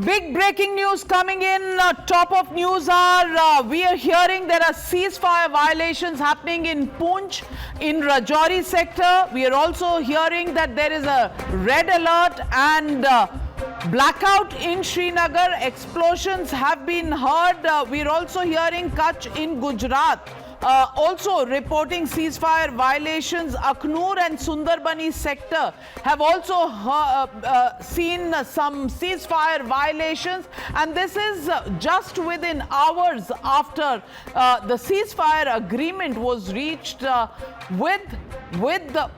Big breaking news coming in. Top of news are we are hearing there are ceasefire violations happening in Poonch, in Rajouri sector. We are also hearing that there is a red alert and blackout in Srinagar. Explosions have been heard. We are also hearing Kachchh in Gujarat. Also reporting ceasefire violations. Akhnoor and Sunderbani sector have also seen some ceasefire violations, and this is just within hours after the ceasefire agreement was reached with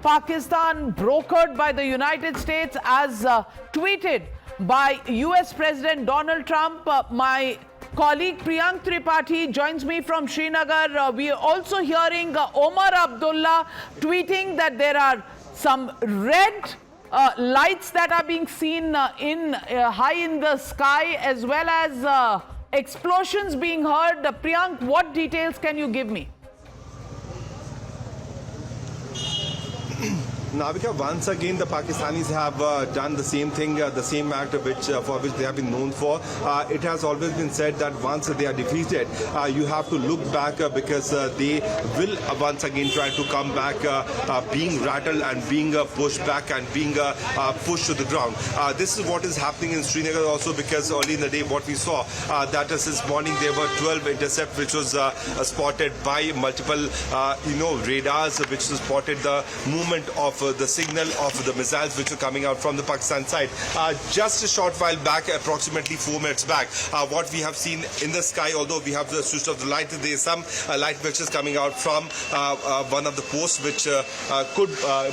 Pakistan, brokered by the United States, as tweeted by US President Donald Trump. My colleague Priyank Tripathi joins me from Srinagar. We are also hearing Omar Abdullah tweeting that there are some red lights that are being seen high in the sky, as well as explosions being heard. Priyank, what details can you give me? Navika, once again the Pakistanis have done the same thing, the same act for which they have been known for. It has always been said that once they are defeated, you have to look back because they will once again try to come back, being rattled and being pushed back and being pushed to the ground. This is what is happening in Srinagar also, because early in the day what we saw that since morning there were 12 intercepts which was spotted by multiple radars which spotted the movement of the signal of the missiles which are coming out from the Pakistan side. Just a short while back, approximately 4 minutes back, what we have seen in the sky, although we have the switch of the light, there is some light which is coming out from one of the posts which could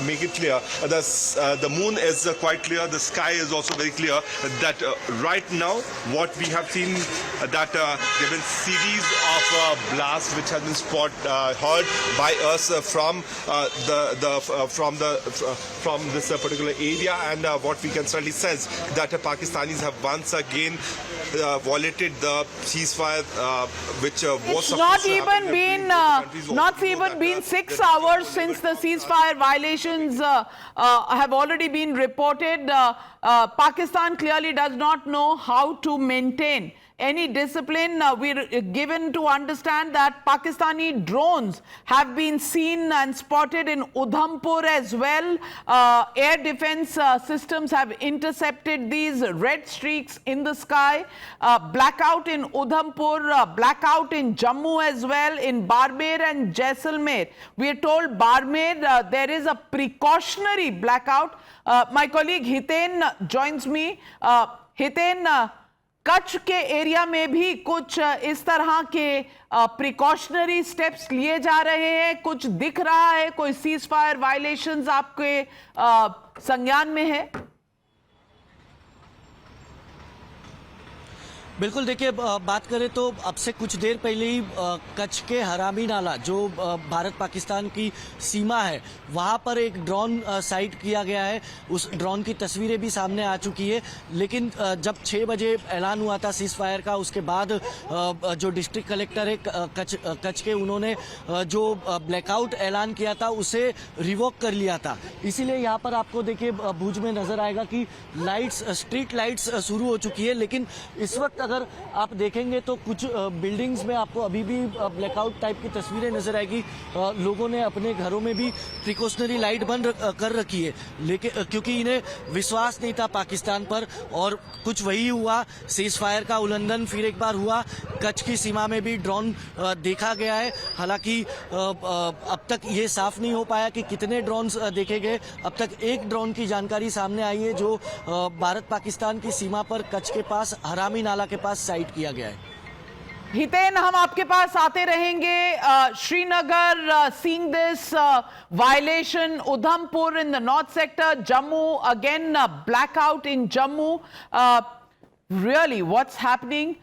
make it clear. The moon is quite clear, the sky is also very clear. That right now what we have seen that there have been series of blasts which have been heard by us from this particular area, and what we can certainly sense that Pakistanis have once again violated the ceasefire which was not even been 6 hours since the ceasefire violations have already been reported. Pakistan clearly does not know how to maintain any discipline. We're given to understand that Pakistani drones have been seen and spotted in Udhampur as well. Air defense systems have intercepted these red streaks in the sky. Blackout in Udhampur, blackout in Jammu as well, in Barmer and Jaisalmer. We are told Barmer there is a precautionary blackout. My colleague Hiten joins me. Hiten, Kutch के area में भी कुछ इस तरह के precautionary steps लिए जा रहे हैं, कुछ दिख रहा है, कोई सीज फायर वायलेशंस आपके संज्ञान में है? बिल्कुल, देखिए, बात करें तो अब से कुछ देर पहले ही कच्छ के हरामी नाला जो भारत पाकिस्तान की सीमा है वहां पर एक ड्रोन साइट किया गया है. उस ड्रोन की तस्वीरें भी सामने आ चुकी है. लेकिन जब 6 बजे ऐलान हुआ था सीज फायर का, उसके बाद जो डिस्ट्रिक्ट कलेक्टर है कच्छ के, उन्होंने जो ब्लैकआउट ऐलान किया था उसे रिवोक कर लिया था. इसीलिए यहाँ पर आपको देखिए भुज में नजर आएगा कि लाइट्स, स्ट्रीट लाइट्स शुरू हो चुकी है. लेकिन इस वक्त अगर आप देखेंगे तो कुछ बिल्डिंग्स में आपको अभी भी ब्लैकआउट टाइप की तस्वीरें नजर आएगी. लोगों ने अपने घरों में भी प्रिकॉशनरी लाइट बंद कर रखी है, लेकिन क्योंकि इन्हें विश्वास नहीं था पाकिस्तान पर. और कुछ वही हुआ, सीज फायर का उल्लंघन फिर एक बार हुआ. कच्छ की सीमा में भी ड्रोन देखा गया है. हालांकि अब तक ये साफ नहीं हो पाया कि कितने ड्रोन देखे गए. अब तक एक ड्रोन की जानकारी सामने आई है जो भारत पाकिस्तान की सीमा पर कच्छ के पास हरामी नाला के पास साइट किया गया है. हितेन, हम आपके पास आते रहेंगे. Srinagar seeing this violation, Udhampur in the north sector, Jammu again blackout in Jammu. Really, what's happening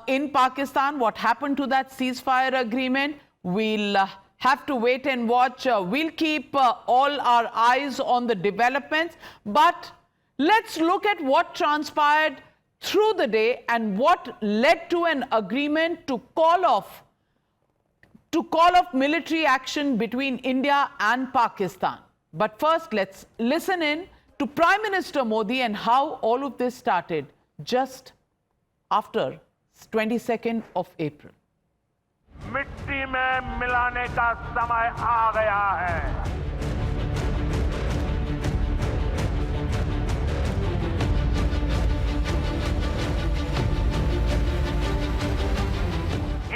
in Pakistan? What happened to that ceasefire agreement? We'll have to wait and watch. We'll keep all our eyes on the developments, but let's look at what transpired through the day and what led to an agreement to call off military action between India and Pakistan. But first, let's listen in to Prime Minister Modi and how all of this started just after 22nd of April. मिट्टी में मिलाने का समय आ गया है।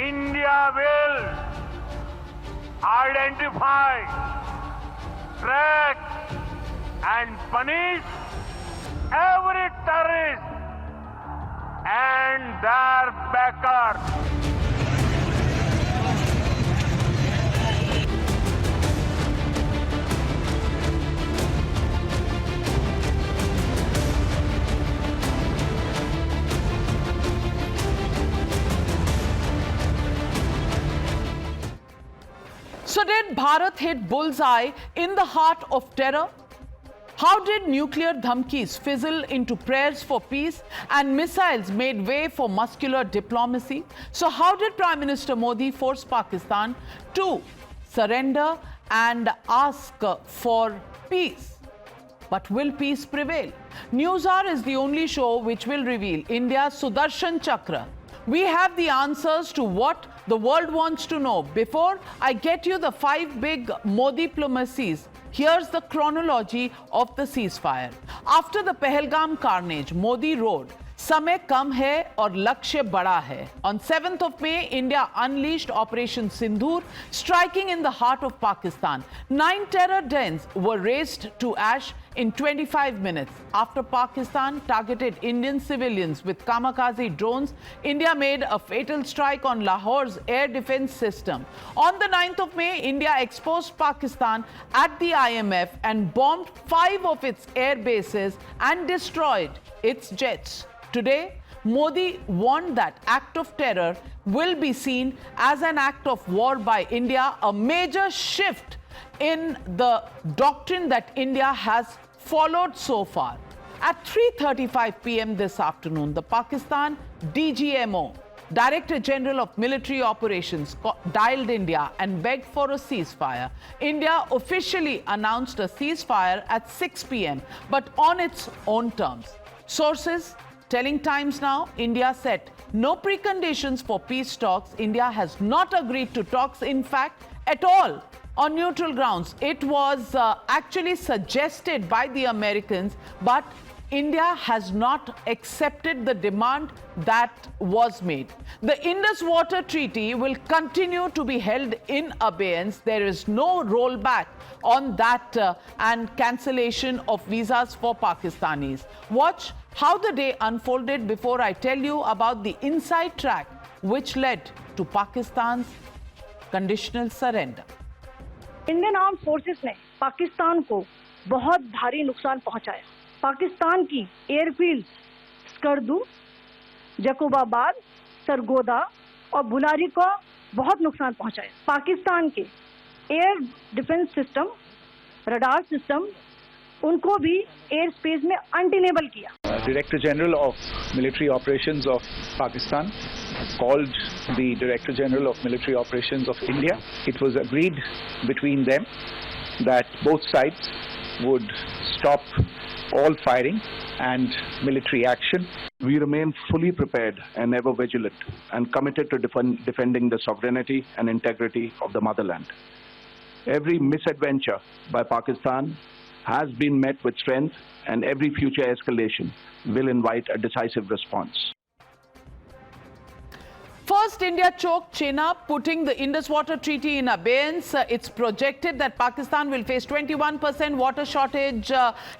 India will identify, track and punish every terrorist and their backers. So did Bharat hit bullseye in the heart of terror? How did nuclear dhamkis fizzle into prayers for peace and missiles made way for muscular diplomacy? So how did Prime Minister Modi force Pakistan to surrender and ask for peace? But will peace prevail? Newshour is the only show which will reveal India's Sudarshan Chakra. We have the answers to what the world wants to know. Before I get you the 5 big Modi diplomacies, here's the chronology of the ceasefire. After the Pahalgam carnage, Modi wrote, "Samay kam hai aur lakshya bada hai." On 7th of May, India unleashed Operation Sindoor, striking in the heart of Pakistan. 9 terror dens were razed to ash in 25 minutes. After Pakistan targeted Indian civilians with kamikaze drones, India made a fatal strike on Lahore's air defense system. On the 9th of May, India exposed Pakistan at the IMF and bombed 5 of its air bases and destroyed its jets. Today, Modi warned that act of terror will be seen as an act of war by India, a major shift in the doctrine that India has followed so far. At 3:35 p.m. this afternoon, the Pakistan DGMO, Director General of Military Operations, dialed India and begged for a ceasefire. India officially announced a ceasefire at 6 p.m., but on its own terms. Sources telling Times Now, India set no preconditions for peace talks. India has not agreed to talks, in fact, at all. On neutral grounds, it was actually suggested by the Americans, but India has not accepted the demand that was made. The Indus Water Treaty will continue to be held in abeyance. There is no rollback on that and cancellation of visas for Pakistanis. Watch how the day unfolded before I tell you about the inside track which led to Pakistan's conditional surrender. Indian arm forces ने पाकिस्तान को बहुत भारी नुकसान पहुंचाया। पाकिस्तान की airfield Skardu, Jacobabad, Sargodha और बुलारी को बहुत नुकसान पहुंचाया। पाकिस्तान के air defence system, radar system, उनको भी एयर स्पेस में अनटेनेबल किया। Director General of Military Operations of Pakistan called the Director General of Military Operations of India. It was agreed between them that both sides would stop all firing and military action. We remain fully prepared and ever vigilant and committed to defending the sovereignty and integrity of the motherland. Every misadventure by Pakistan has been met with strength, and every future escalation will invite a decisive response. First, India choked Chenab, putting the Indus Water Treaty in abeyance. It's projected that Pakistan will face 21% water shortage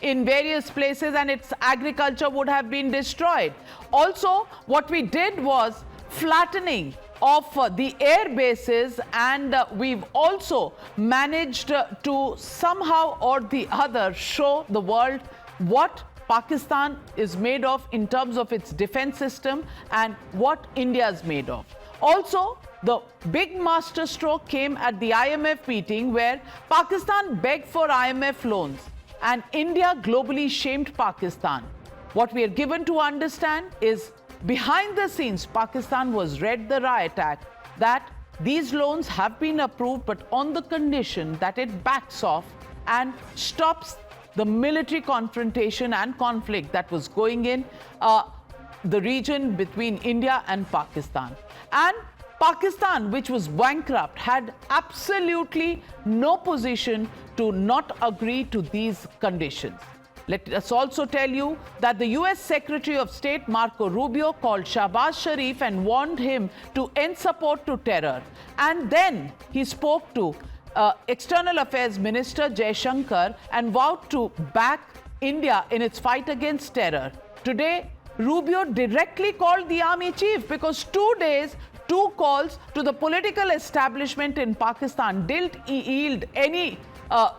in various places, and its agriculture would have been destroyed. Also, what we did was flattening of the air bases, and we've also managed to somehow or the other show the world what Pakistan is made of in terms of its defense system and what India is made of. Also, the big masterstroke came at the IMF meeting where Pakistan begged for IMF loans and India globally shamed Pakistan. What we are given to understand is behind the scenes, Pakistan was read the riot act that these loans have been approved, but on the condition that it backs off and stops the military confrontation and conflict that was going in. the region between India and Pakistan. And Pakistan, which was bankrupt, had absolutely no position to not agree to these conditions. Let us also tell you that the US Secretary of State Marco Rubio called Shahbaz Sharif and warned him to end support to terror. And then he spoke to External Affairs Minister Jaishankar and vowed to back India in its fight against terror. Today, Rubio directly called the army chief because 2 days, 2 calls to the political establishment in Pakistan didn't yield any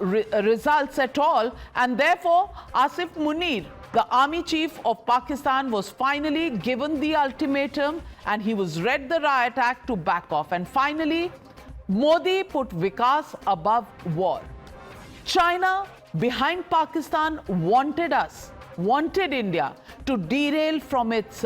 results at all, and therefore Asif Munir, the army chief of Pakistan, was finally given the ultimatum and he was read the riot act to back off. And finally, Modi put Vikas above war. China, behind Pakistan, wanted India to derail from its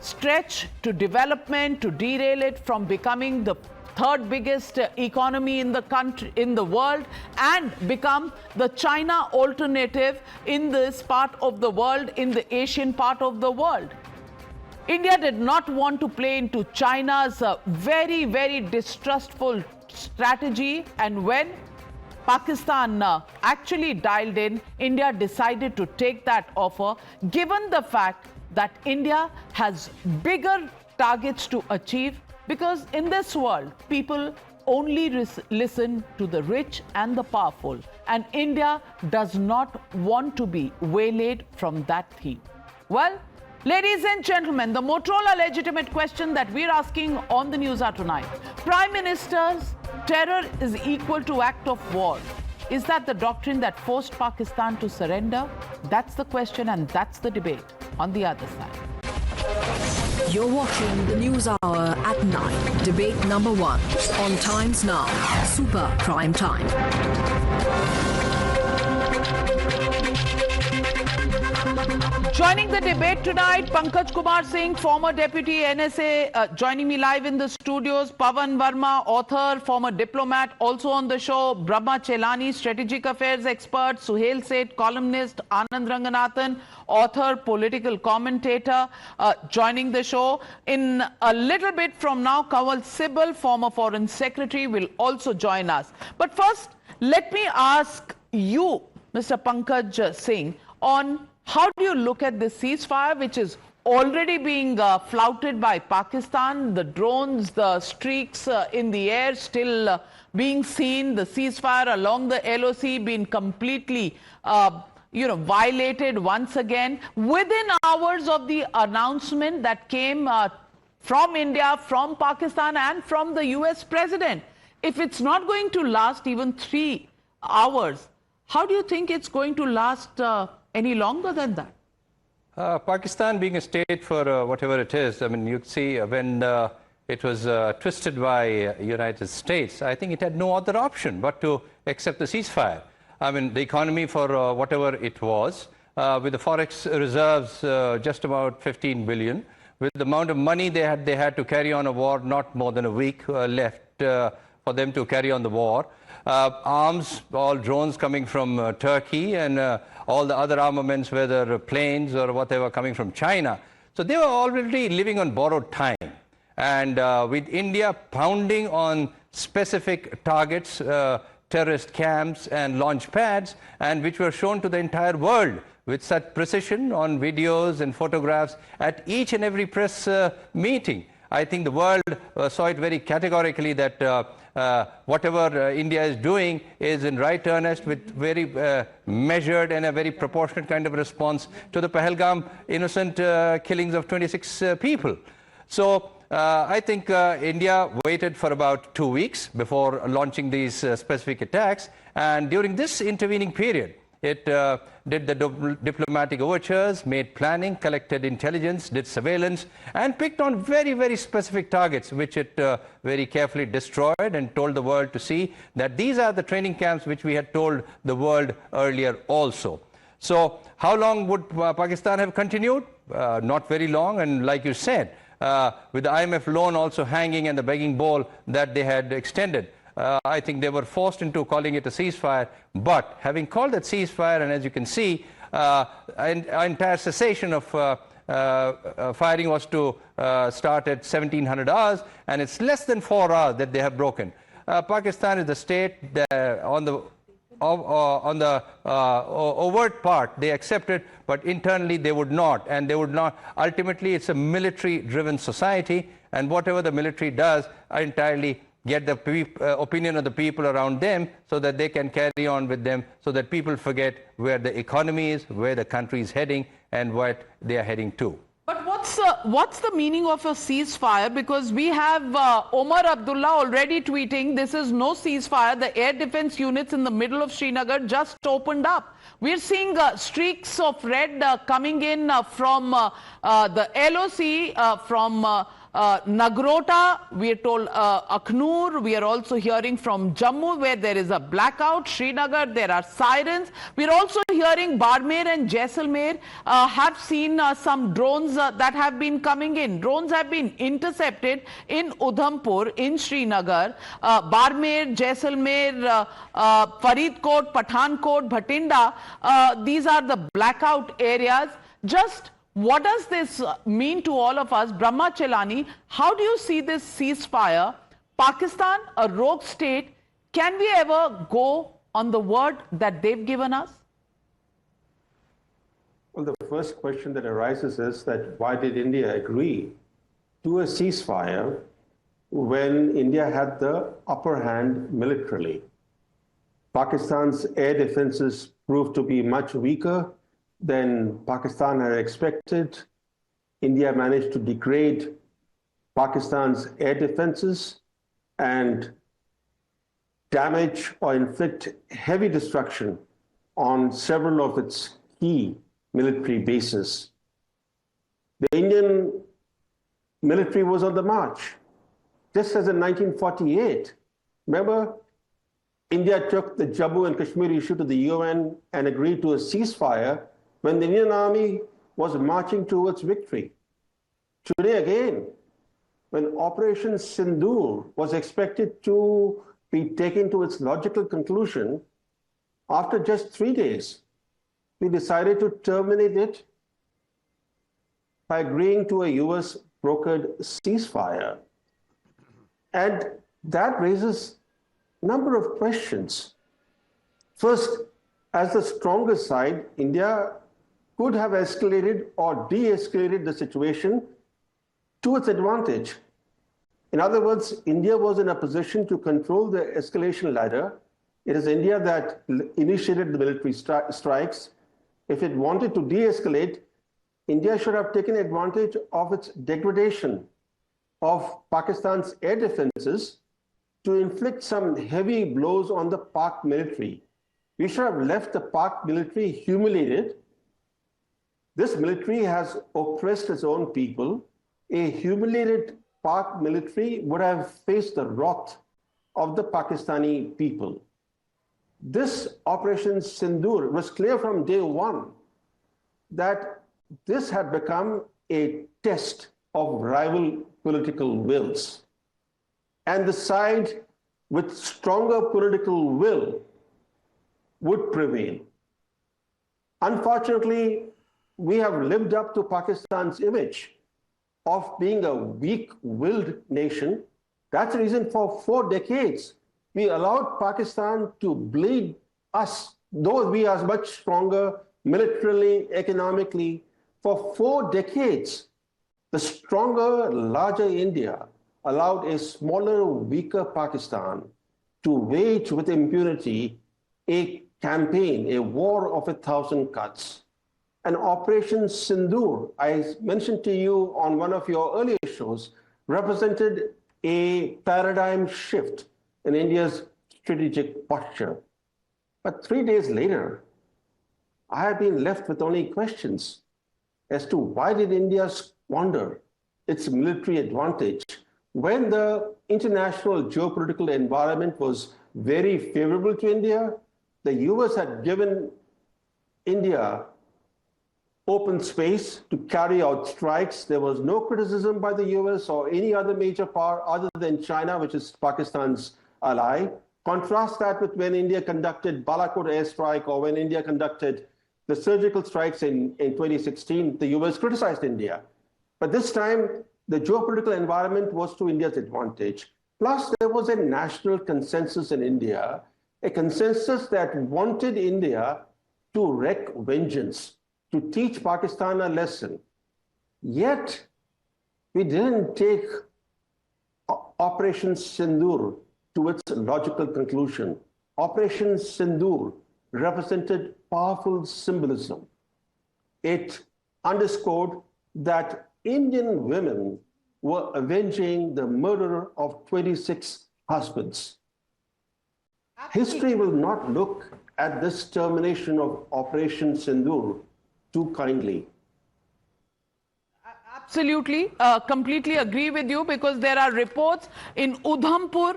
stretch to development, to derail it from becoming the third biggest economy in the country, in the world, and become the China alternative in this part of the world, in the Asian part of the world. India did not want to play into China's very, very distrustful strategy, and when Pakistan actually dialed in, India decided to take that offer, given the fact that India has bigger targets to achieve, because in this world, people only listen to the rich and the powerful, and India does not want to be waylaid from that theme. Well, ladies and gentlemen, the Motorola legitimate question that we're asking on the news hour tonight: Prime Minister's terror is equal to act of war. Is that the doctrine that forced Pakistan to surrender? That's the question, and that's the debate on the other side. You're watching the News Hour at 9. Debate number 1 on Times Now. Super Prime Time. Joining the debate tonight, Pankaj Kumar Singh, former deputy NSA, joining me live in the studios. Pawan Verma, author, former diplomat, also on the show. Brahma Chelani, strategic affairs expert. Suhail Seth, columnist. Anand Ranganathan, author, political commentator, joining the show. In a little bit from now, Kanwal Sibal, former foreign secretary, will also join us. But first, let me ask you, Mr. Pankaj Singh, on how do you look at this ceasefire, which is already being flouted by Pakistan? The drones, the streaks in the air still being seen, the ceasefire along the LoC being completely violated once again. Within hours of the announcement that came from India, from Pakistan, and from the US president, if it's not going to last even 3 hours, how do you think it's going to last any longer than that? Pakistan being a state for whatever it is, I mean, you see when it was twisted by United States, I think it had no other option but to accept the ceasefire. I mean, the economy for whatever it was, with the forex reserves just about 15 billion, with the amount of money they had to carry on a war, not more than a week left for them to carry on the war. Arms, all drones coming from Turkey, and all the other armaments, whether planes or whatever, coming from China. So they were already living on borrowed time. And with India pounding on specific targets, terrorist camps and launch pads, and which were shown to the entire world with such precision on videos and photographs at each and every press meeting. I think the world saw it very categorically that whatever India is doing is in right earnest, with very measured and a very proportionate kind of response to the Pahalgam innocent killings of 26 people. So I think India waited for about 2 weeks before launching these specific attacks, and during this intervening period, it did the diplomatic overtures, made planning, collected intelligence, did surveillance, and picked on very, very specific targets, which it very carefully destroyed and told the world to see that these are the training camps which we had told the world earlier also. So how long would Pakistan have continued? Not very long, and like you said, with the IMF loan also hanging and the begging bowl that they had extended, I think they were forced into calling it a ceasefire. But having called it ceasefire, and as you can see, an entire cessation of firing was to start at 1700 hours, and it's less than 4 hours that they have broken. Pakistan is the state on the overt part they accepted, but internally they would not, and they would not. Ultimately, it's a military-driven society, and whatever the military does entirely get the opinion of the people around them so that they can carry on with them, so that people forget where the economy is, where the country is heading, and what they are heading to. But what's the meaning of a ceasefire? Because we have Omar Abdullah already tweeting, this is no ceasefire. The air defense units in the middle of Srinagar just opened up. We're seeing streaks of red coming in from the LoC, from Nagrota, we are told Akhnoor. We are also hearing from Jammu, where there is a blackout. Srinagar, there are sirens. We are also hearing Barmer and Jaisalmer have seen some drones that have been coming in. Drones have been intercepted in Udhampur, in Srinagar. Barmer, Jaisalmer, Faridkot, Pathankot, Bhatinda, these are the blackout areas. Just what does this mean to all of us? Brahma Chelani, how do you see this ceasefire? Pakistan, a rogue state, can we ever go on the word that they've given us? Well, the first question that arises is that why did India agree to a ceasefire when India had the upper hand militarily? Pakistan's air defenses proved to be much weaker than Pakistan had expected. India managed to degrade Pakistan's air defenses and damage or inflict heavy destruction on several of its key military bases. The Indian military was on the march, just as in 1948. Remember, India took the Jammu and Kashmir issue to the UN and agreed to a ceasefire when the Indian army was marching towards victory. Today again, when Operation Sindoor was expected to be taken to its logical conclusion, after just 3 days, we decided to terminate it by agreeing to a US brokered ceasefire. And that raises a number of questions. First, as the stronger side, India could have escalated or de-escalated the situation to its advantage. In other words, India was in a position to control the escalation ladder. It is India that initiated the military strikes. If it wanted to de-escalate, India should have taken advantage of its degradation of Pakistan's air defenses to inflict some heavy blows on the Pak military. We should have left the Pak military humiliated. This military has oppressed its own people. A humiliated Pak military would have faced the wrath of the Pakistani people. This Operation Sindoor was clear from day one that this had become a test of rival political wills. And the side with stronger political will would prevail. Unfortunately, we have lived up to Pakistan's image of being a weak-willed nation. That's the reason for 4 decades we allowed Pakistan to bleed us, though we are much stronger militarily, economically. For 4 decades, the stronger, larger India allowed a smaller, weaker Pakistan to wage with impunity a campaign, a war of 1,000 cuts. And Operation Sindoor, I mentioned to you on one of your earlier shows, represented a paradigm shift in India's strategic posture. But 3 days later, I have been left with only questions as to why did India squander its military advantage when the international geopolitical environment was very favorable to India. The US had given India open space to carry out strikes. There was no criticism by the US or any other major power other than China, which is Pakistan's ally. Contrast that with when India conducted Balakot airstrike or when India conducted the surgical strikes in 2016, the US criticized India. But this time, the geopolitical environment was to India's advantage. Plus, there was a national consensus in India, a consensus that wanted India to wreak vengeance, to teach Pakistan a lesson. Yet, we didn't take Operation Sindoor to its logical conclusion. Operation Sindoor represented powerful symbolism. It underscored that Indian women were avenging the murder of 26 husbands. History will not look at this termination of Operation Sindoor too kindly. Absolutely, completely agree with you, because there are reports in Udhampur,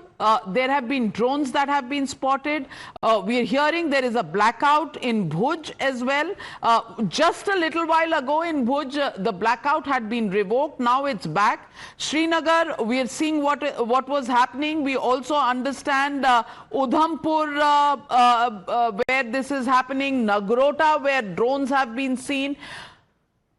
there have been drones that have been spotted. We are hearing there is a blackout in Bhuj as well. Just a little while ago in Bhuj, the blackout had been revoked. Now it's back. Srinagar, we are seeing what was happening. We also understand Udhampur, where this is happening, Nagrota, where drones have been seen.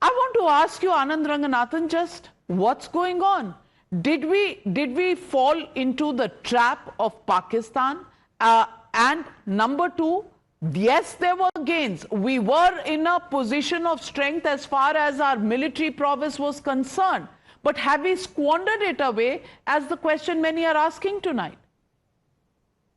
I want to ask you, Anand Ranganathan, just what's going on? Did we fall into the trap of Pakistan? And number two, yes, there were gains. We were in a position of strength as far as our military prowess was concerned. But have we squandered it away, as the question many are asking tonight?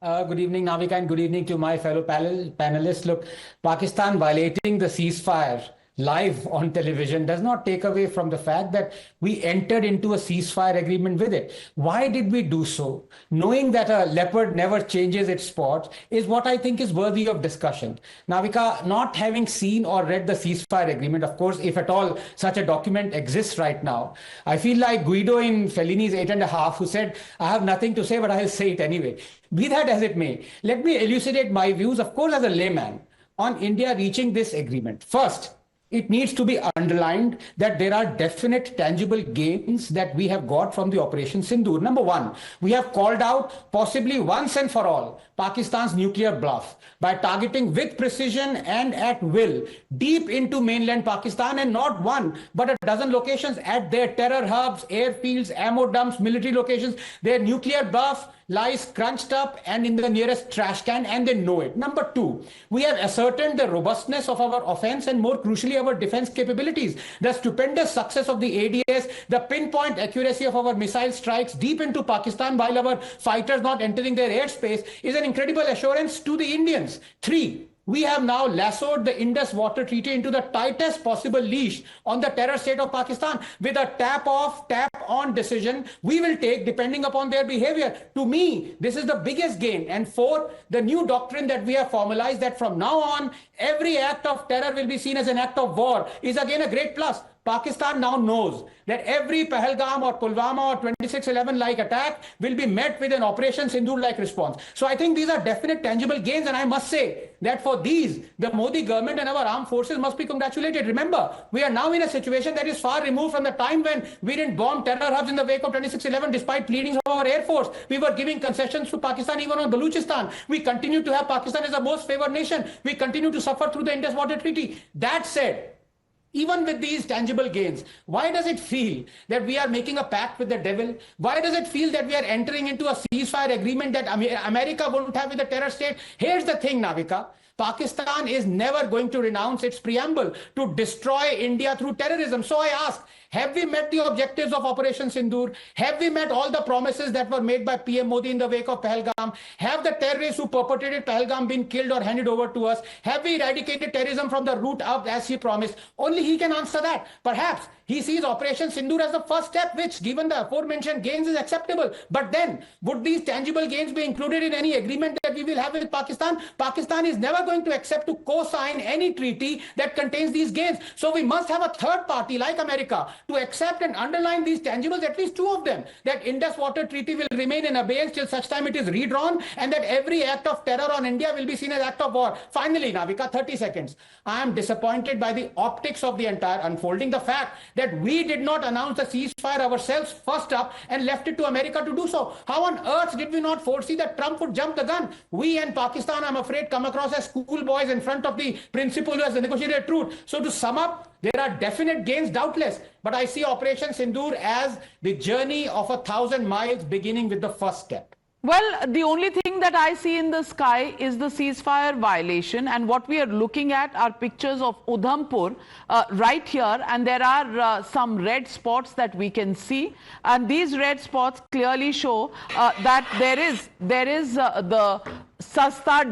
Good evening, Navika, and good evening to my fellow panelists. Look, Pakistan violating the ceasefire live on television does not take away from the fact that we entered into a ceasefire agreement with it. Why did we do so? Knowing that a leopard never changes its spots is what I think is worthy of discussion. Navika, not having seen or read the ceasefire agreement, of course, if at all such a document exists right now, I feel like Guido in Fellini's 8½, who said, I have nothing to say, but I'll say it anyway. Be that as it may, let me elucidate my views, of course, as a layman, on India reaching this agreement. First, it needs to be underlined that there are definite tangible gains that we have got from the Operation Sindoor. Number one, we have called out, possibly once and for all, Pakistan's nuclear bluff by targeting with precision and at will deep into mainland Pakistan, and not one but a dozen locations at their terror hubs, airfields, ammo dumps, military locations. Their nuclear bluff lies crunched up and in the nearest trash can, and they know it. Number two, we have ascertained the robustness of our offense and, more crucially, our defense capabilities. The stupendous success of the ADS, the pinpoint accuracy of our missile strikes deep into Pakistan while our fighters not entering their airspace is an incredible assurance to the Indians. Three, we have now lassoed the Indus Water Treaty into the tightest possible leash on the terror state of Pakistan with a tap-off, tap-on decision we will take depending upon their behavior. To me, this is the biggest gain. And four, the new doctrine that we have formalized, that from now on, every act of terror will be seen as an act of war, is again a great plus. Pakistan now knows that every Pahalgam or Pulwama or 26/11 like attack will be met with an Operation Sindoor like response. So I think these are definite tangible gains, and I must say that for these, the Modi government and our armed forces must be congratulated. Remember, we are now in a situation that is far removed from the time when we didn't bomb terror hubs in the wake of 26/11 despite pleadings of our Air Force. We were giving concessions to Pakistan even on Baluchistan. We continue to have Pakistan as the most favored nation. We continue to suffer through the Indus Water Treaty. That said, even with these tangible gains, why does it feel that we are making a pact with the devil? Why does it feel that we are entering into a ceasefire agreement that America won't have with the terror state? Here's the thing, Navika. Pakistan is never going to renounce its preamble to destroy India through terrorism. So I ask, have we met the objectives of Operation Sindoor? Have we met all the promises that were made by PM Modi in the wake of Pahalgam? Have the terrorists who perpetrated Pahalgam been killed or handed over to us? Have we eradicated terrorism from the root up as he promised? Only he can answer that. Perhaps he sees Operation Sindoor as the first step, which, given the aforementioned gains, is acceptable. But then, would these tangible gains be included in any agreement that we will have with Pakistan? Pakistan is never going to accept to co-sign any treaty that contains these gains. So we must have a third party like America to accept and underline these tangibles, at least two of them, that Indus Water Treaty will remain in abeyance till such time it is redrawn, and that every act of terror on India will be seen as act of war. Finally, Navika, 30 seconds. I am disappointed by the optics of the entire unfolding. The fact that that we did not announce the ceasefire ourselves first up and left it to America to do so? How on earth did we not foresee that Trump would jump the gun? We and Pakistan, I'm afraid, come across as schoolboys in front of the principal who has negotiated truth. So to sum up, there are definite gains, doubtless, but I see Operation Sindoor as the journey of 1,000 miles beginning with the first step. Well, the only thing that I see in the sky is the ceasefire violation, and what we are looking at are pictures of Udhampur right here, and there are some red spots that we can see, and these red spots clearly show that there is the Sasta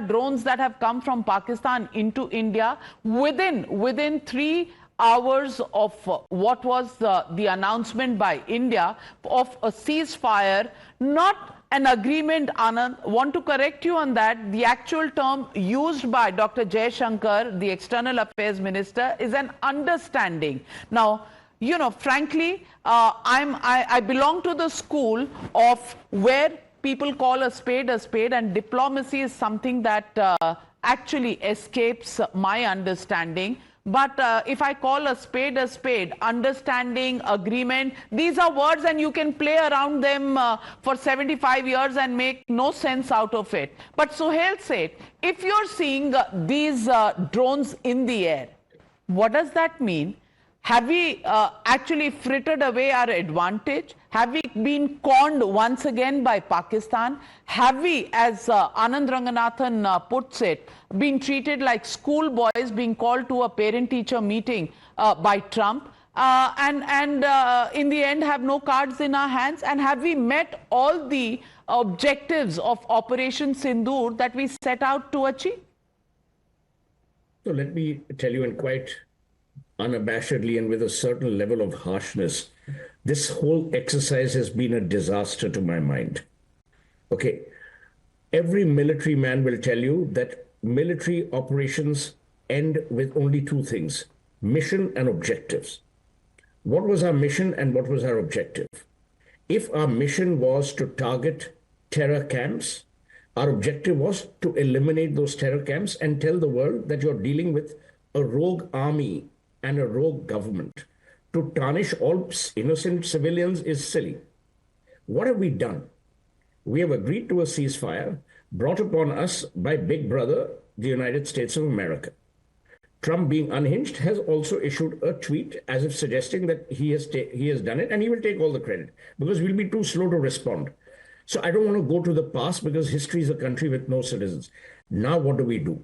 drones that have come from Pakistan into India within 3 hours of what was the announcement by India of a ceasefire, not an agreement. Anand, want to correct you on that. The actual term used by Dr. Jaishankar, the External Affairs Minister, is an understanding. Now, you know, frankly, I belong to the school of where people call a spade, and diplomacy is something that actually escapes my understanding. But if I call a spade, understanding, agreement, these are words and you can play around them for 75 years and make no sense out of it. But Suhail said, if you're seeing these drones in the air, what does that mean? Have we actually frittered away our advantage? Have we been conned once again by Pakistan? Have we, as Anand Ranganathan puts it, been treated like schoolboys being called to a parent-teacher meeting by Trump? And in the end have no cards in our hands? And have we met all the objectives of Operation Sindoor that we set out to achieve? So let me tell you in quite unabashedly and with a certain level of harshness, this whole exercise has been a disaster to my mind. Okay, every military man will tell you that military operations end with only 2 things, mission and objectives. What was our mission and what was our objective? If our mission was to target terror camps, our objective was to eliminate those terror camps and tell the world that you're dealing with a rogue army and a rogue government. To tarnish all innocent civilians is silly. What have we done? We have agreed to a ceasefire brought upon us by Big Brother, the United States of America. Trump, being unhinged, has also issued a tweet as if suggesting that he has done it and he will take all the credit because we'll be too slow to respond. So I don't want to go to the past because history is a country with no citizens. Now what do?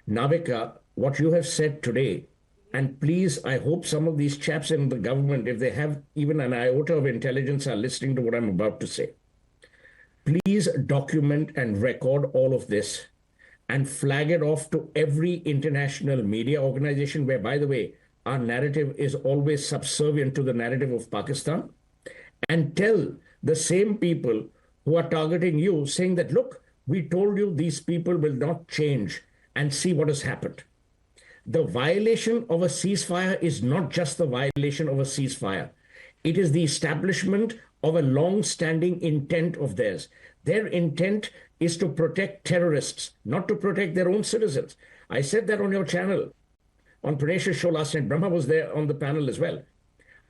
Navika, what you have said today, and please, I hope some of these chaps in the government, if they have even an iota of intelligence, are listening to what I'm about to say. Please document and record all of this and flag it off to every international media organization where, by the way, our narrative is always subservient to the narrative of Pakistan, and tell the same people who are targeting you, saying that, look, we told you these people will not change, and see what has happened. The violation of a ceasefire is not just the violation of a ceasefire. It is the establishment of a long-standing intent of theirs. Their intent is to protect terrorists, not to protect their own citizens. I said that on your channel, on Pranesh's show last night. Brahma was there on the panel as well.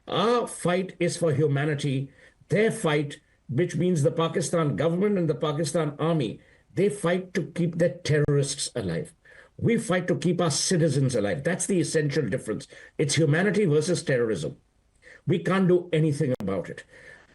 Our fight is for humanity. Their fight, which means the Pakistan government and the Pakistan army, they fight to keep their terrorists alive. We fight to keep our citizens alive. That's the essential difference. It's humanity versus terrorism. We can't do anything about it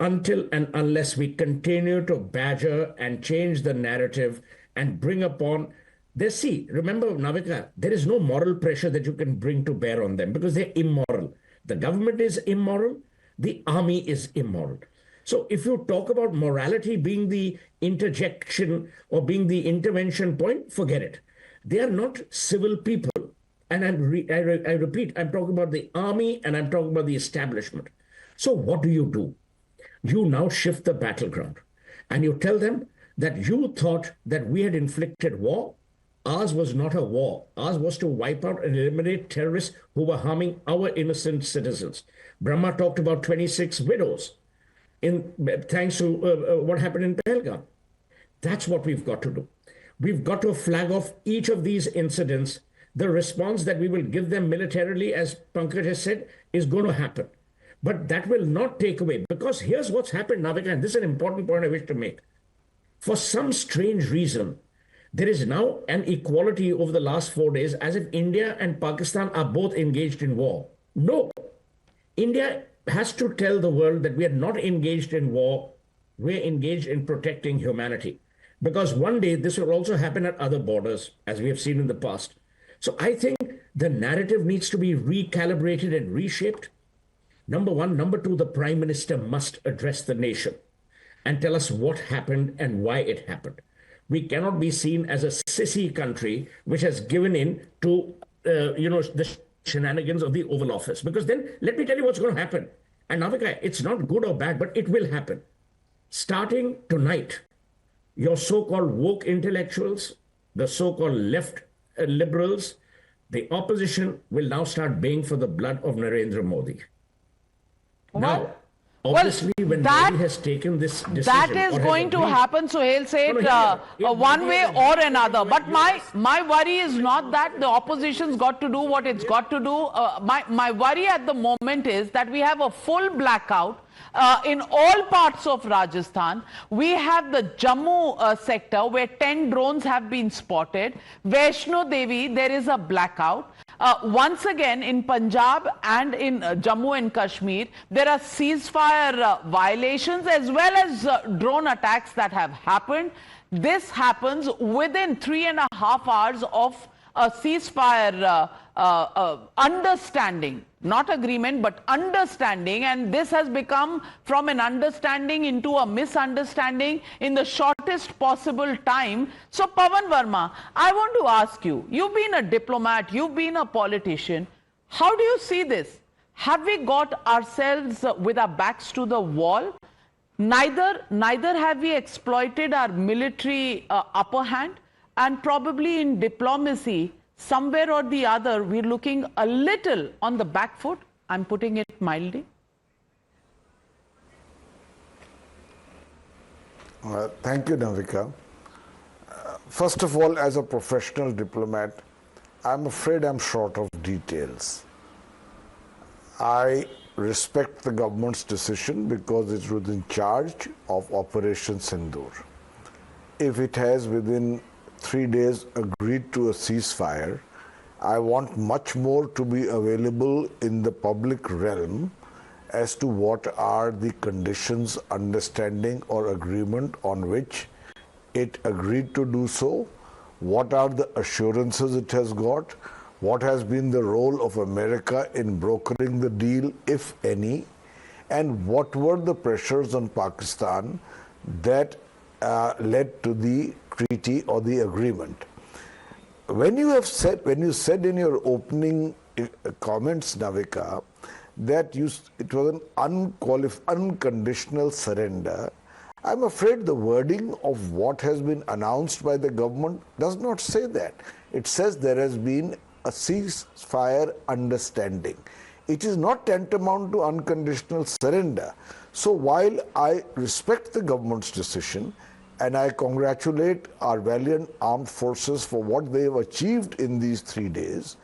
until and unless we continue to badger and change the narrative and bring upon this. See, remember, Navika, there is no moral pressure that you can bring to bear on them because they're immoral. The government is immoral. The army is immoral. So if you talk about morality being the interjection or being the intervention point, forget it. They are not civil people. And I repeat, I'm talking about the army and I'm talking about the establishment. So what do? You now shift the battleground and you tell them that you thought that we had inflicted war. Ours was not a war. Ours was to wipe out and eliminate terrorists who were harming our innocent citizens. Brahma talked about 26 widows thanks to what happened in Pahalgam. That's what we've got to do. We've got to flag off each of these incidents the response that we will give them militarily, as Pankaj has said, is going to happen. But that will not take away, because here's what's happened, Navika, and this is an important point I wish to make. For some strange reason, there is now an equality over the last 4 days, as if India and Pakistan are both engaged in war. No. India has to tell the world that we are not engaged in war, we're engaged in protecting humanity. Because one day this will also happen at other borders, as we have seen in the past. So I think the narrative needs to be recalibrated and reshaped. Number one. Number two, the Prime Minister must address the nation and tell us what happened and why it happened. We cannot be seen as a sissy country which has given in to, the shenanigans of the Oval Office. Because then, let me tell you what's going to happen. And Navika, it's not good or bad, but it will happen. Starting tonight, your so-called woke intellectuals, the so-called left liberals, the opposition will now start baying for the blood of Narendra Modi. Now, obviously, when Modi has taken this decision, that is going to happen, so he'll say it one way or another. But my worry is not that the opposition's got to do what it's got to do. My worry at the moment is that we have a full blackout in all parts of Rajasthan. We have the Jammu sector where 10 drones have been spotted. Vaishno Devi, there is a blackout. Once again, in Punjab and in Jammu and Kashmir, there are ceasefire violations as well as drone attacks that have happened. This happens within 3.5 hours of a ceasefire understanding, not agreement, but understanding. And this has become from an understanding into a misunderstanding in the shortest possible time. So, Pawan Verma, I want to ask you, you've been a diplomat, you've been a politician. How do you see this? Have we got ourselves with our backs to the wall? Neither have we exploited our military upper hand, and probably in diplomacy, somewhere or the other, we're looking a little on the back foot. I'm putting it mildly. Thank you, Navika. First of all, as a professional diplomat, I'm afraid I'm short of details. I respect the government's decision because it was in charge of Operation Sindoor. If it has within 3 days agreed to a ceasefire, I want much more to be available in the public realm as to what are the conditions, understanding or agreement on which it agreed to do so, what are the assurances it has got, what has been the role of America in brokering the deal, if any, and what were the pressures on Pakistan that led to the treaty or the agreement. When you said in your opening comments, Navika, that it was an unconditional surrender, I'm afraid the wording of what has been announced by the government does not say that. It says there has been a ceasefire understanding. It is not tantamount to unconditional surrender. So while I respect the government's decision, and I congratulate our valiant armed forces for what they have achieved in these 3 days,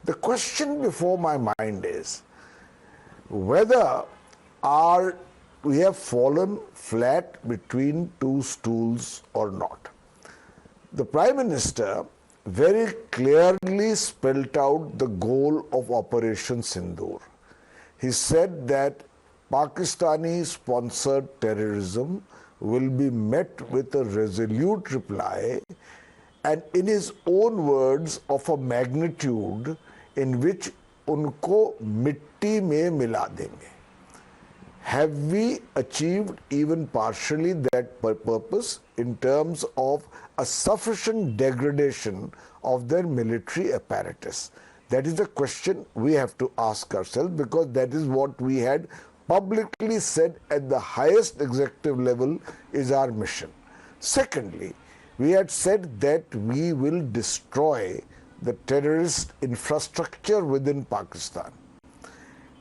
the question before my mind is whether we have fallen flat between two stools or not. The Prime Minister very clearly spelled out the goal of Operation Sindoor. He said that Pakistani-sponsored terrorism will be met with a resolute reply, and in his own words, of a magnitude in which unko mitti mein mila denge. Have we achieved even partially that purpose in terms of a sufficient degradation of their military apparatus? That is the question we have to ask ourselves, because that is what we had publicly said at the highest executive level is our mission. Secondly, we had said that we will destroy the terrorist infrastructure within Pakistan.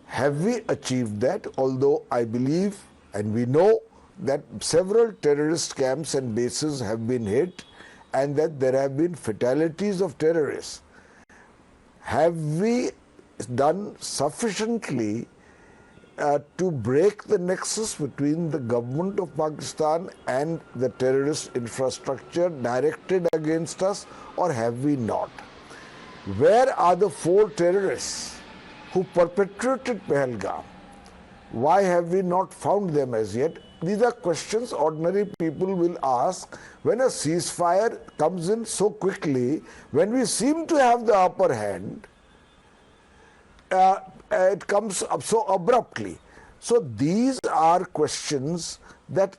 Have we achieved that? Although I believe and we know that several terrorist camps and bases have been hit and that there have been fatalities of terrorists. have we done sufficiently to break the nexus between the government of Pakistan and the terrorist infrastructure directed against us, or have we not? Where are the 4 terrorists who perpetrated Pahalgam? Why have we not found them as yet? These are questions ordinary people will ask when a ceasefire comes in so quickly, when we seem to have the upper hand. It comes up so abruptly. So these are questions that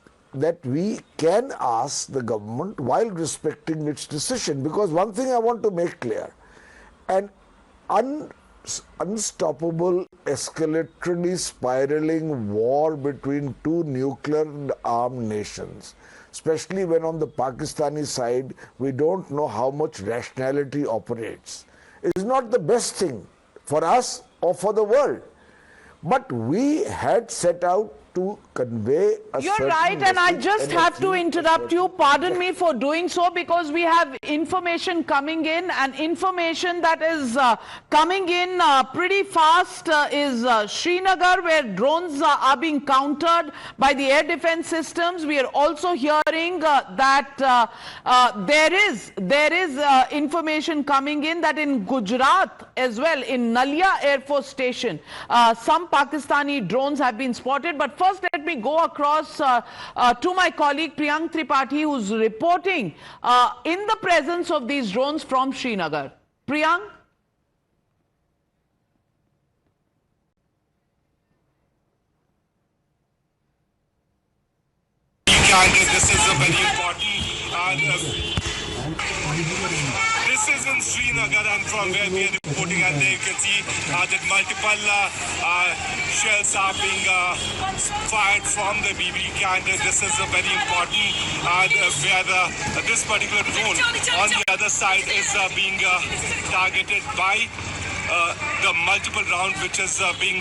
we can ask the government while respecting its decision. Because one thing I want to make clear, an unstoppable, escalatorily spiraling war between 2 nuclear-armed nations, especially when on the Pakistani side we don't know how much rationality operates, is not the best thing for us or for the world. But we had set out to convey a You're certain right, and I message just and have to achieve a interrupt you. certain- Pardon me for doing so, because we have information coming in, and information that is coming in pretty fast is Srinagar, where drones are being countered by the air defense systems. We are also hearing that there is information coming in that in Gujarat as well, in Nalia Air Force Station, some Pakistani drones have been spotted. But first, let me go across to my colleague Priyank Tripathi, who's reporting in the presence of these drones from Srinagar. Priyank? This is a very important this is in Srinagar, and from where we are reporting, and there you can see that multiple shells are being fired from the BB can. This is a very important where this particular drone on the other side is being targeted by the multiple round which is being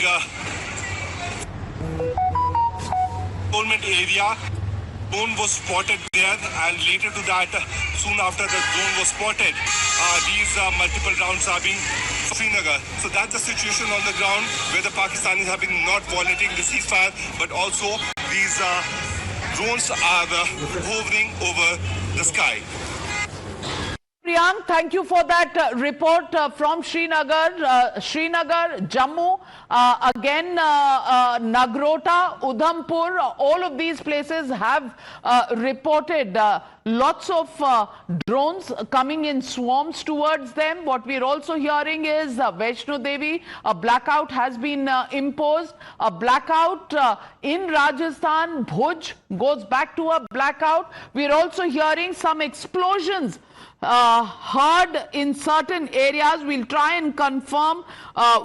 government area. Drone was spotted there, and later to that, soon after the drone was spotted, these multiple rounds are being Srinagar. So that's the situation on the ground, where the Pakistanis have been not violating the ceasefire, but also these drones are hovering over the sky. Priyank, thank you for that report from Srinagar. Srinagar, Jammu, again Nagrota, Udhampur, all of these places have reported lots of drones coming in swarms towards them. What we're also hearing is Vaishno Devi, a blackout has been imposed. A blackout in Rajasthan, Bhuj goes back to a blackout. We're also hearing some explosions heard in certain areas. We'll try and confirm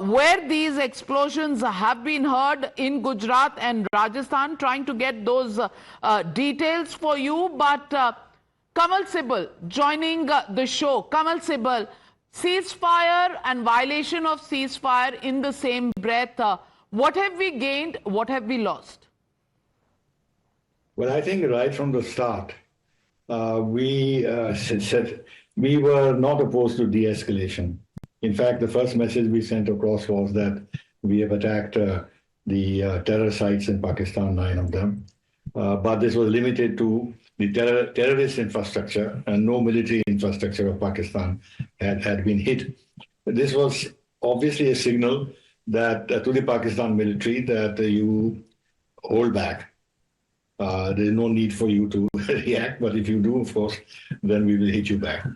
where these explosions have been heard in Gujarat and Rajasthan, trying to get those details for you. But Kamal Sibal joining the show. Kamal Sibal, ceasefire and violation of ceasefire in the same breath. What have we gained? What have we lost? Well, I think right from the start, we said we were not opposed to de-escalation. In fact, the first message we sent across was that we have attacked the terror sites in Pakistan, 9 of them. But this was limited to the terrorist infrastructure, and no military infrastructure of Pakistan had been hit. This was obviously a signal that to the Pakistan military that you hold back. There's no need for you to react, but if you do, of course, then we will hit you back.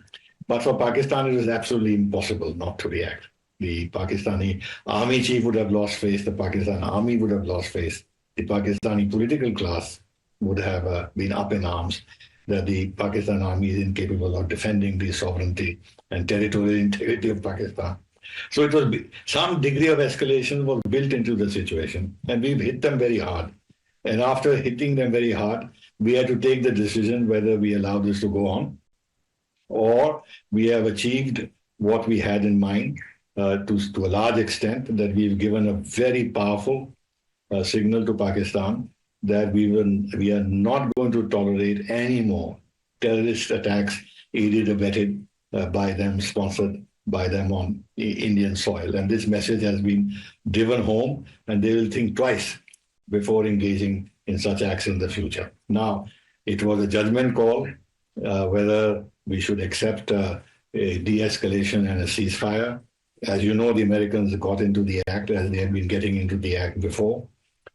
But for Pakistan, it is absolutely impossible not to react. The Pakistani army chief would have lost face, the Pakistan army would have lost face, the Pakistani political class would have been up in arms that the Pakistan army is incapable of defending the sovereignty and territorial integrity of Pakistan. So it was some degree of escalation was built into the situation, and we've hit them very hard. And after hitting them very hard, we had to take the decision whether we allow this to go on, or we have achieved what we had in mind to a large extent, that we've given a very powerful signal to Pakistan that we are not going to tolerate any more terrorist attacks aided, abetted by them, sponsored by them on Indian soil. And this message has been driven home, and they will think twice before engaging in such acts in the future. Now, it was a judgment call whether we should accept a de-escalation and a ceasefire. As you know, the Americans got into the act as they had been getting into the act before.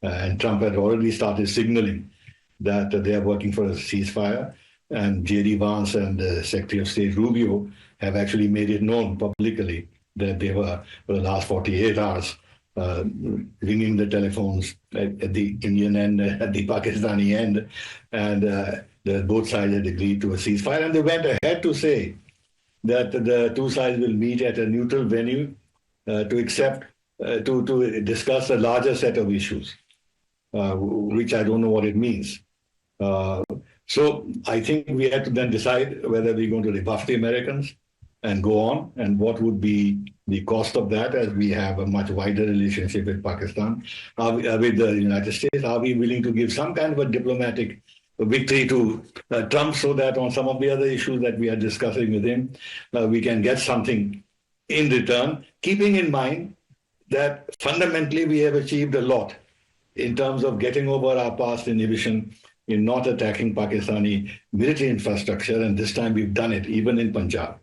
And Trump had already started signaling that they are working for a ceasefire. And J.D. Vance and Secretary of State Rubio have actually made it known publicly that they were, for the last 48 hours, ringing the telephones at the Indian end, at the Pakistani end, and both sides had agreed to a ceasefire. And they went ahead to say that the two sides will meet at a neutral venue to discuss a larger set of issues, which I don't know what it means. So I think we have to then decide whether we're going to rebuff the Americans and go on, and what would be the cost of that, as we have a much wider relationship with Pakistan, with the United States. Are we willing to give some kind of a diplomatic victory to Trump so that on some of the other issues that we are discussing with him, we can get something in return, keeping in mind that fundamentally we have achieved a lot in terms of getting over our past inhibition in not attacking Pakistani military infrastructure, and this time we've done it, even in Punjab.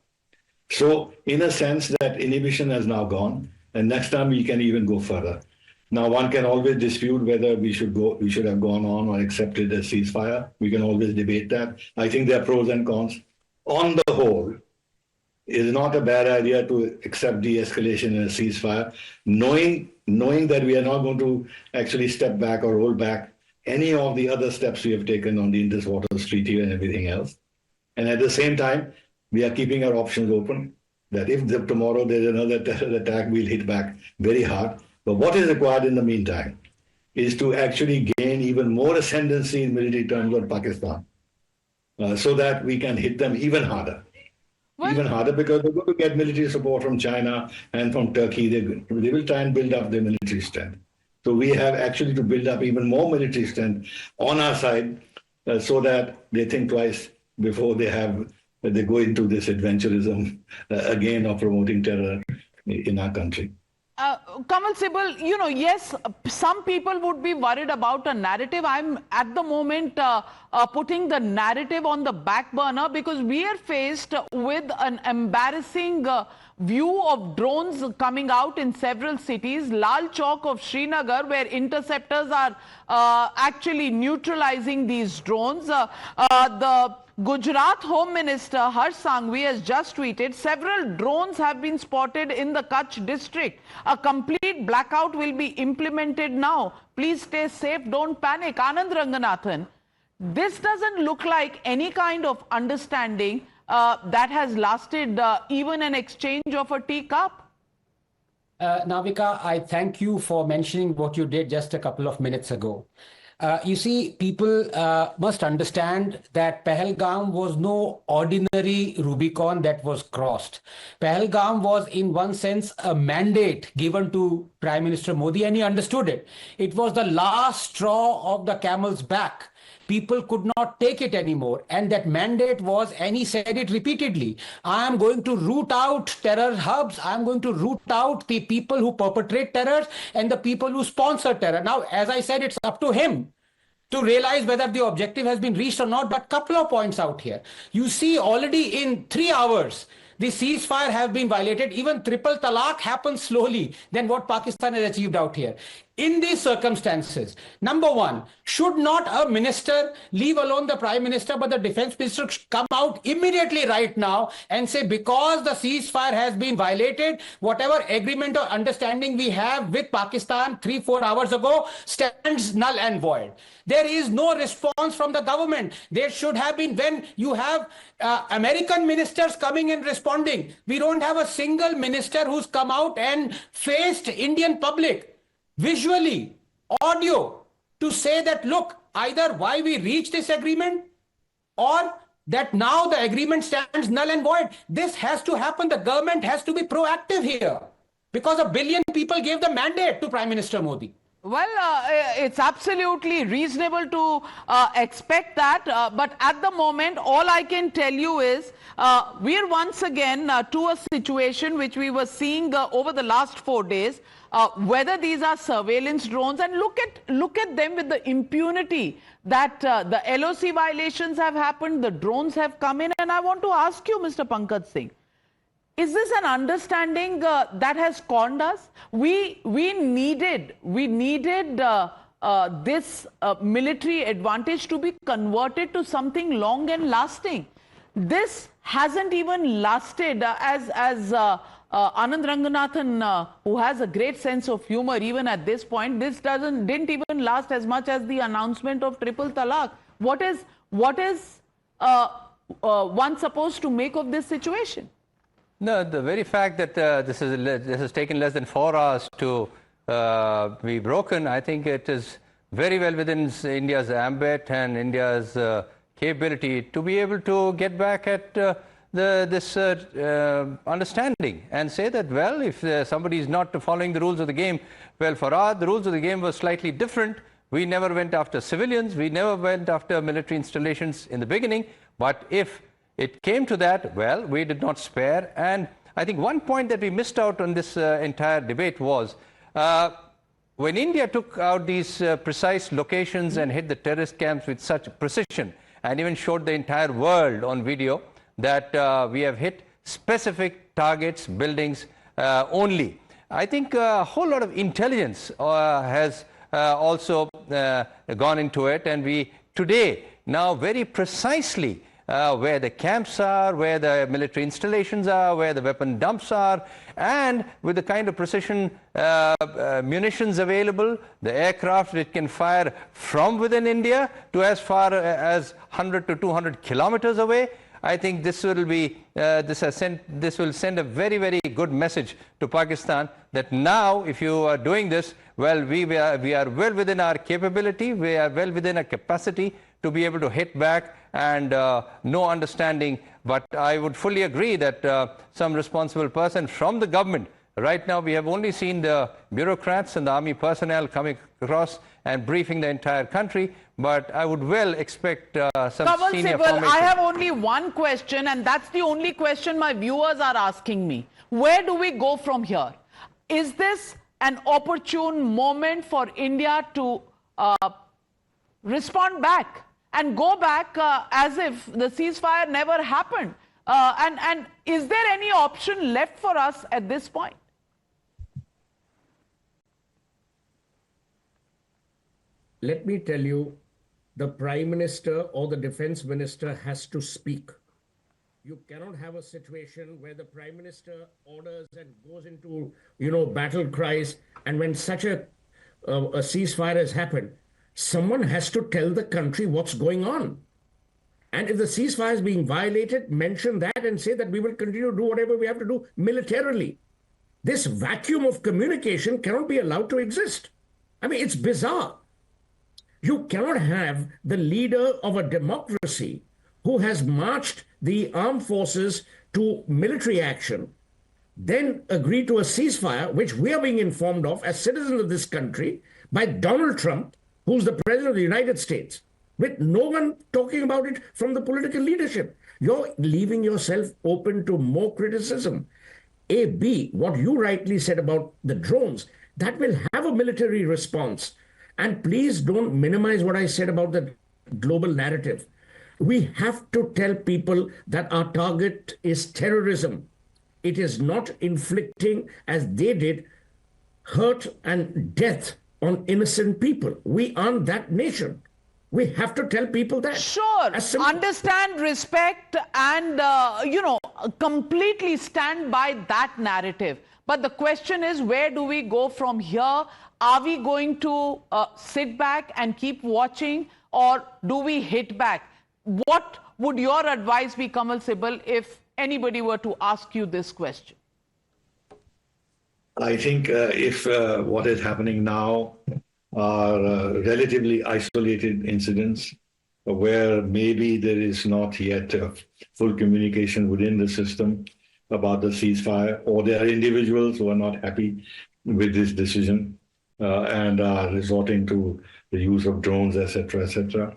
So in a sense, that inhibition has now gone, and next time we can even go further. Now, one can always dispute whether we should have gone on or accepted a ceasefire. We can always debate that. I think there are pros and cons. On the whole, it is not a bad idea to accept de-escalation and a ceasefire, knowing that we are not going to actually step back or roll back any of the other steps we have taken on the Indus Waters Treaty and everything else. And at the same time, we are keeping our options open, that if tomorrow there's another terror attack, we'll hit back very hard. But what is required in the meantime is to actually gain even more ascendancy in military terms on Pakistan, so that we can hit them even harder. Even harder, because they're going to get military support from China and from Turkey. They will try and build up their military strength. So we have actually to build up even more military strength on our side, so that they think twice before they go into this adventurism again of promoting terror in our country. Kamal Sibal, yes, some people would be worried about a narrative. I'm at the moment putting the narrative on the back burner, because we are faced with an embarrassing view of drones coming out in several cities. Lal Chowk of Srinagar, where interceptors are actually neutralizing these drones. The Gujarat Home Minister Harsh Sanghvi has just tweeted, several drones have been spotted in the Kachchh district. A complete blackout will be implemented now. Please stay safe, don't panic. Anand Ranganathan, this doesn't look like any kind of understanding that has lasted even an exchange of a teacup. Navika, I thank you for mentioning what you did just a couple of minutes ago. You see, people must understand that Pahalgam was no ordinary Rubicon that was crossed. Pahalgam was, in one sense, a mandate given to Prime Minister Modi, and he understood it. It was the last straw of the camel's back. People could not take it anymore. And that mandate was, and he said it repeatedly, I am going to root out terror hubs. I am going to root out the people who perpetrate terror and the people who sponsor terror. Now, as I said, it's up to him to realize whether the objective has been reached or not. But couple of points out here. You see, already in 3 hours, the ceasefire have been violated. Even triple talaq happens slowly than what Pakistan has achieved out here. In these circumstances, number one, should not a minister, leave alone the Prime Minister, but the Defense Minister come out immediately right now and say, because the ceasefire has been violated, whatever agreement or understanding we have with Pakistan 3-4 hours ago stands null and void. There is no response from the government. There should have been, when you have American ministers coming and responding. We don't have a single minister who's come out and faced Indian public, visually, audio, to say that, look, either why we reached this agreement or that now the agreement stands null and void. This has to happen. The government has to be proactive here, because 1 billion people gave the mandate to Prime Minister Modi. Well, it's absolutely reasonable to expect that. But at the moment, all I can tell you is we're once again to a situation which we were seeing over the last 4 days. Whether these are surveillance drones, and look at them with the impunity that the LoC violations have happened, the drones have come in. And I want to ask you, Mr. Pankaj Singh, is this an understanding that has conned us? We needed this military advantage to be converted to something long and lasting. This hasn't even lasted, as Anand Ranganathan, who has a great sense of humor even at this point, this didn't even last as much as the announcement of triple talaq. What is one supposed to make of this situation? No, the very fact that this has taken less than 4 hours to be broken, I think it is very well within India's ambit and India's capability to be able to get back at this understanding and say that, well, if somebody is not following the rules of the game, well, for us, the rules of the game were slightly different. We never went after civilians. We never went after military installations in the beginning. But if it came to that, well, we did not spare. And I think one point that we missed out on this entire debate was when India took out these precise locations and hit the terrorist camps with such precision and even showed the entire world on video that we have hit specific targets, buildings only. I think a whole lot of intelligence has also gone into it, and we today now very precisely where the camps are, where the military installations are, where the weapon dumps are, and with the kind of precision munitions available, the aircraft which can fire from within India to as far as 100 to 200 kilometers away. I think this will be this will send a very, very good message to Pakistan that now, if you are doing this, well, we are well within our capability, we are well within our capacity to be able to hit back, and no understanding. But I would fully agree that some responsible person from the government, right now we have only seen the bureaucrats and the army personnel coming across and briefing the entire country, but I would well expect some senior formation. I have only one question, and that's the only question my viewers are asking me. Where do we go from here? Is this an opportune moment for India to respond back and go back as if the ceasefire never happened? And is there any option left for us at this point? Let me tell you, the Prime Minister or the Defense Minister has to speak. You cannot have a situation where the Prime Minister orders and goes into, battle cries, and when such a ceasefire has happened, someone has to tell the country what's going on. And if the ceasefire is being violated, mention that and say that we will continue to do whatever we have to do militarily. This vacuum of communication cannot be allowed to exist. I mean, it's bizarre. You cannot have the leader of a democracy who has marched the armed forces to military action, then agree to a ceasefire, which we are being informed of as citizens of this country by Donald Trump, who's the President of the United States, with no one talking about it from the political leadership. You're leaving yourself open to more criticism. B, what you rightly said about the drones, that will have a military response. And please don't minimize what I said about the global narrative. We have to tell people that our target is terrorism. It is not inflicting, as they did, hurt and death on innocent people. We aren't that nation. We have to tell people that. Sure, understand, respect, and, completely stand by that narrative. But the question is, where do we go from here? Are we going to sit back and keep watching, or do we hit back? What would your advice be, Kamal Sibal, if anybody were to ask you this question? I think if what is happening now are relatively isolated incidents where maybe there is not yet full communication within the system about the ceasefire, or there are individuals who are not happy with this decision, and are resorting to the use of drones, etc., etc.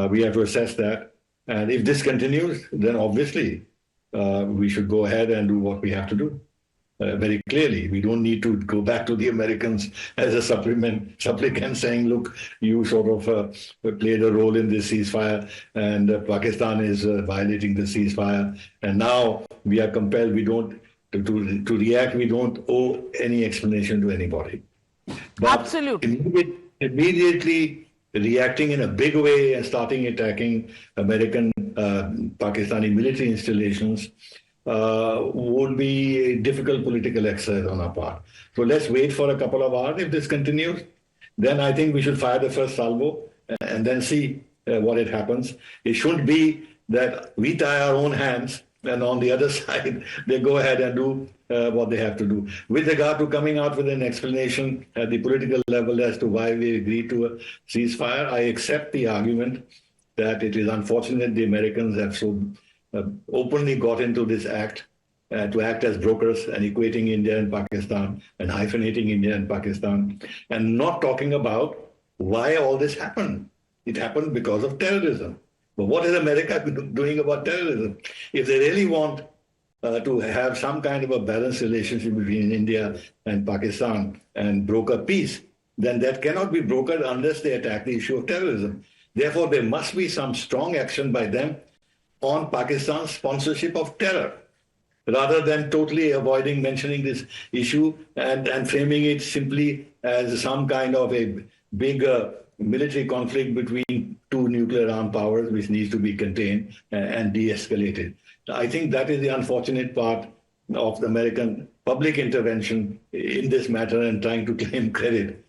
We have to assess that. And if this continues, then obviously we should go ahead and do what we have to do. Very clearly, we don't need to go back to the Americans as a supplicant saying, look, you sort of played a role in this ceasefire and Pakistan is violating the ceasefire. And now we are compelled, we don't, to react, we don't owe any explanation to anybody. But absolutely. Immediately reacting in a big way and starting attacking American Pakistani military installations would be a difficult political exercise on our part. So let's wait for a couple of hours. If this continues, then I think we should fire the first salvo and then see what it happens. It shouldn't be that we tie our own hands and on the other side, they go ahead and do what they have to do. With regard to coming out with an explanation at the political level as to why we agreed to a ceasefire, I accept the argument that it is unfortunate the Americans have so openly got into this act to act as brokers and equating India and Pakistan and hyphenating India and Pakistan and not talking about why all this happened. It happened because of terrorism. But what is America doing about terrorism? If they really want to have some kind of a balanced relationship between India and Pakistan and broker peace, then that cannot be brokered unless they attack the issue of terrorism. Therefore, there must be some strong action by them on Pakistan's sponsorship of terror, rather than totally avoiding mentioning this issue and framing it simply as some kind of a big military conflict between two nuclear-armed powers, which needs to be contained and de-escalated. I think that is the unfortunate part of the American public intervention in this matter and trying to claim credit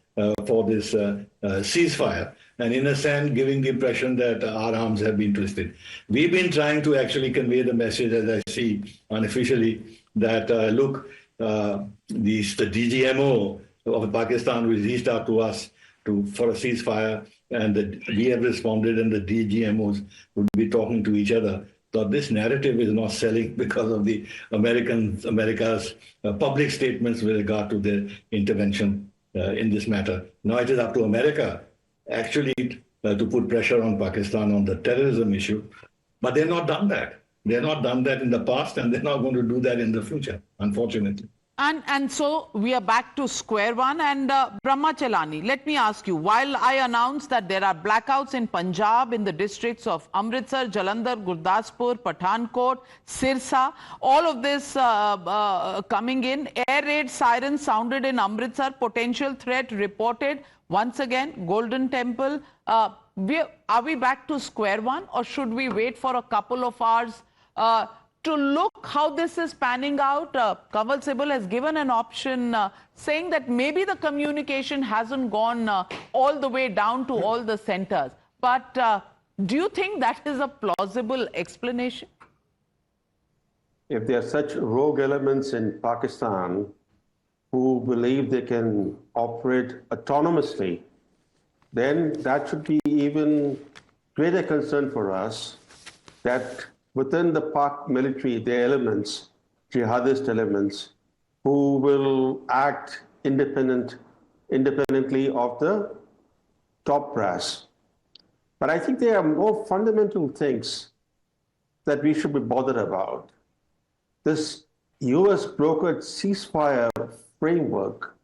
for this ceasefire. And in a sense, giving the impression that our arms have been twisted. We've been trying to actually convey the message, as I see unofficially, that look, the DGMO of Pakistan will reach out to us for a ceasefire, and we have responded, and the DGMOs would be talking to each other. So this narrative is not selling because of the America's public statements with regard to their intervention in this matter. Now it is up to America actually to put pressure on Pakistan on the terrorism issue, but they've not done that. They've not done that in the past, and they're not going to do that in the future, unfortunately. And so we are back to square one. And Brahmachalani, let me ask you, while I announced that there are blackouts in Punjab in the districts of Amritsar, Jalandhar, Gurdaspur, Pathankot, Sirsa, all of this coming in, air raid sirens sounded in Amritsar, potential threat reported. Once again, Golden Temple. Are we back to square one, or should we wait for a couple of hours to look how this is panning out? Kanwal Sibal has given an option saying that maybe the communication hasn't gone all the way down to all the centers. But do you think that is a plausible explanation? If there are such rogue elements in Pakistan who believe they can operate autonomously, then that should be even greater concern for us, that within the Pak military, there are elements, jihadist elements, who will act independently of the top brass. But I think there are more fundamental things that we should be bothered about. This US brokered ceasefire framework,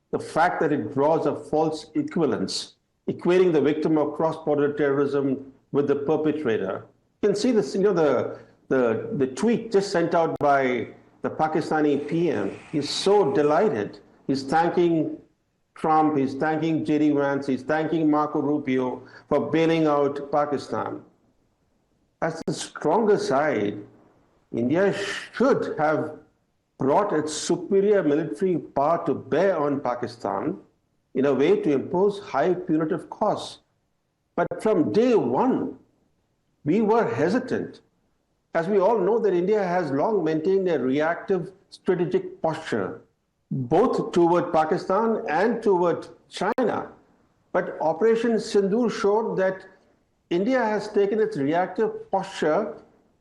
the fact that it draws a false equivalence, equating the victim of cross-border terrorism with the perpetrator. You can see this, the tweet just sent out by the Pakistani PM. He's so delighted. He's thanking Trump, he's thanking J.D. Vance, he's thanking Marco Rubio for bailing out Pakistan. As the stronger side, India should have brought its superior military power to bear on Pakistan in a way to impose high punitive costs. But from day one, we were hesitant. As we all know, that India has long maintained a reactive strategic posture, both toward Pakistan and toward China. But Operation Sindoor showed that India has taken its reactive posture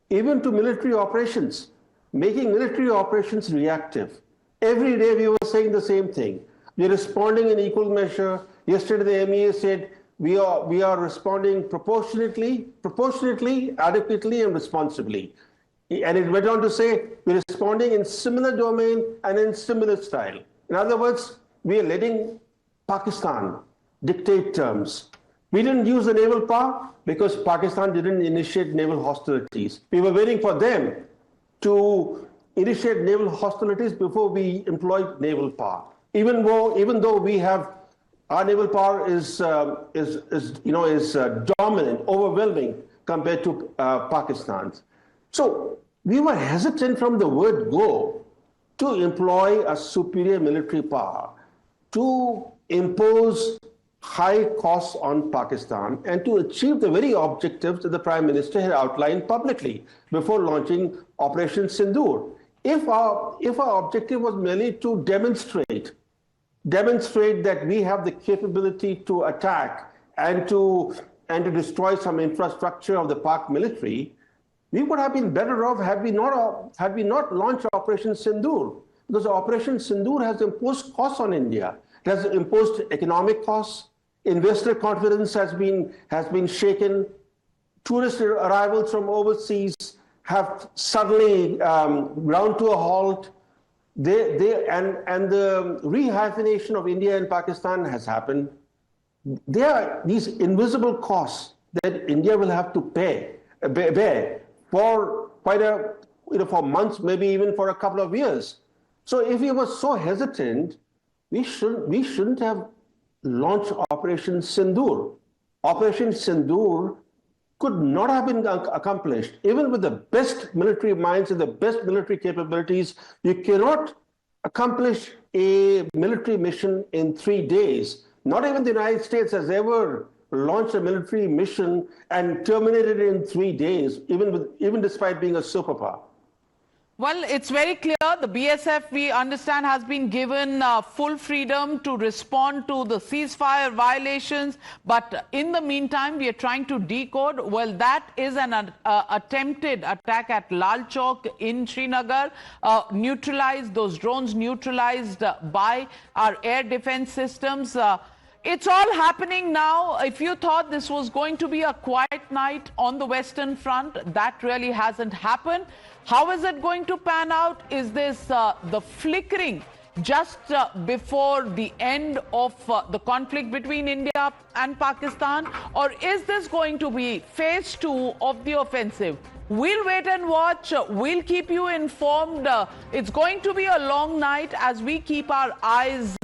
even to military operations, making military operations reactive. Every day we were saying the same thing. We're responding in equal measure. Yesterday, the MEA said we are responding proportionately, adequately, and responsibly. And it went on to say we're responding in similar domain and in similar style. In other words, we are letting Pakistan dictate terms. We didn't use the naval power because Pakistan didn't initiate naval hostilities. We were waiting for them to initiate naval hostilities before we employed naval power. Even though we have our naval power is dominant, overwhelming compared to Pakistan's. So we were hesitant from the word go to employ a superior military power, to impose high costs on Pakistan, and to achieve the very objectives that the Prime Minister had outlined publicly before launching Operation Sindoor. If our objective was merely to demonstrate that we have the capability to attack and to destroy some infrastructure of the Pak military, we would have been better off had we not launched Operation Sindoor, because Operation Sindoor has imposed costs on India. It has imposed economic costs. Investor confidence has been shaken. Tourist arrivals from overseas have suddenly ground to a halt. And the rehyphenation of India and Pakistan has happened. There are these invisible costs that India will have to bear for for months, maybe even for a couple of years. So if we were so hesitant, we shouldn't have launched Operation Sindoor. Operation Sindoor could not have been accomplished. Even with the best military minds and the best military capabilities, you cannot accomplish a military mission in 3 days. Not even the United States has ever launched a military mission and terminated it in 3 days, even despite being a superpower. Well, it's very clear the BSF, we understand, has been given full freedom to respond to the ceasefire violations. But in the meantime, we are trying to decode. Well, that is an attempted attack at Lal Chowk in Srinagar, neutralized, those drones neutralized by our air defense systems. It's all happening now. If you thought this was going to be a quiet night on the Western Front, that really hasn't happened. How is it going to pan out? Is this the flickering just before the end of the conflict between India and Pakistan? Or is this going to be phase 2 of the offensive? We'll wait and watch. We'll keep you informed. It's going to be a long night as we keep our eyes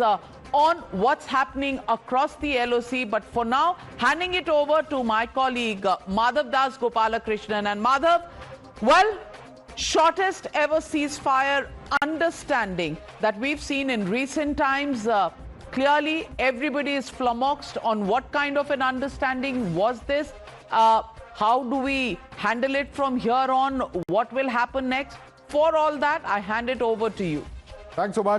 on what's happening across the LoC. But for now, handing it over to my colleague Madhav Das Gopalakrishnan. And Madhav, well, shortest ever ceasefire understanding that we've seen in recent times. Clearly, everybody is flummoxed on what kind of an understanding was this. How do we handle it from here on? What will happen next? For all that, I hand it over to you. Thanks so much.